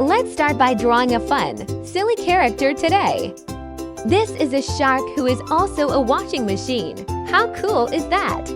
Let's start by drawing a fun, silly character today. This is a shark who is also a washing machine. How cool is that?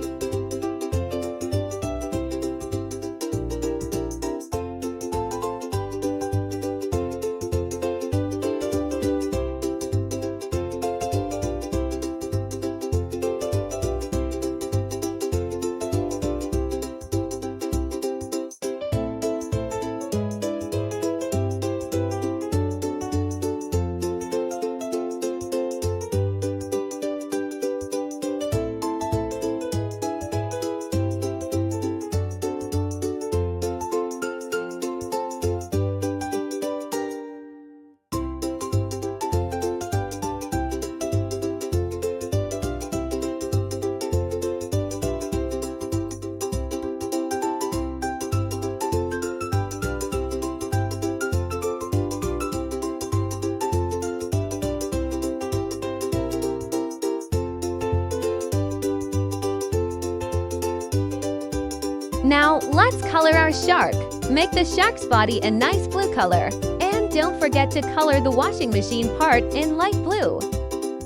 Now, let's color our shark. Make the shark's body a nice blue color. And don't forget to color the washing machine part in light blue.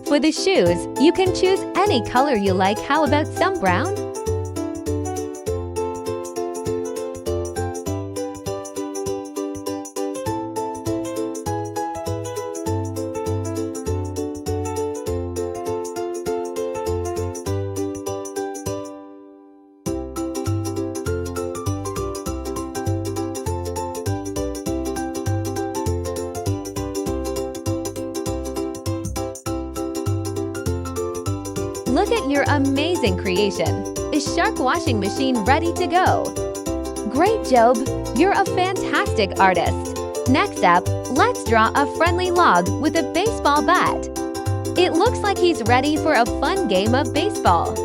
For the shoes, you can choose any color you like. How about some brown? Look at your amazing creation! A shark washing machine ready to go! Great, Job! You're a fantastic artist! Next up, let's draw a friendly log with a baseball bat. It looks like he's ready for a fun game of baseball.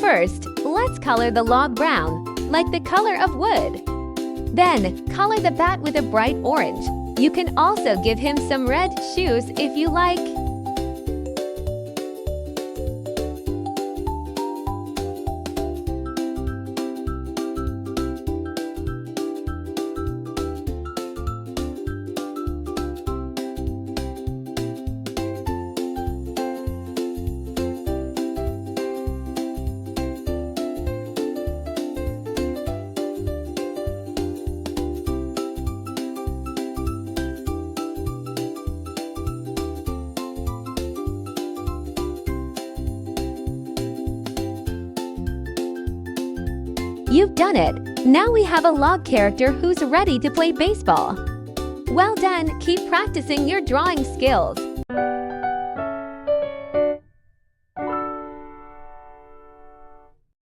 First, let's color the log brown, like the color of wood. Then, color the bat with a bright orange. You can also give him some red shoes if you like. You've done it! Now we have a log character who's ready to play baseball. Well done! Keep practicing your drawing skills.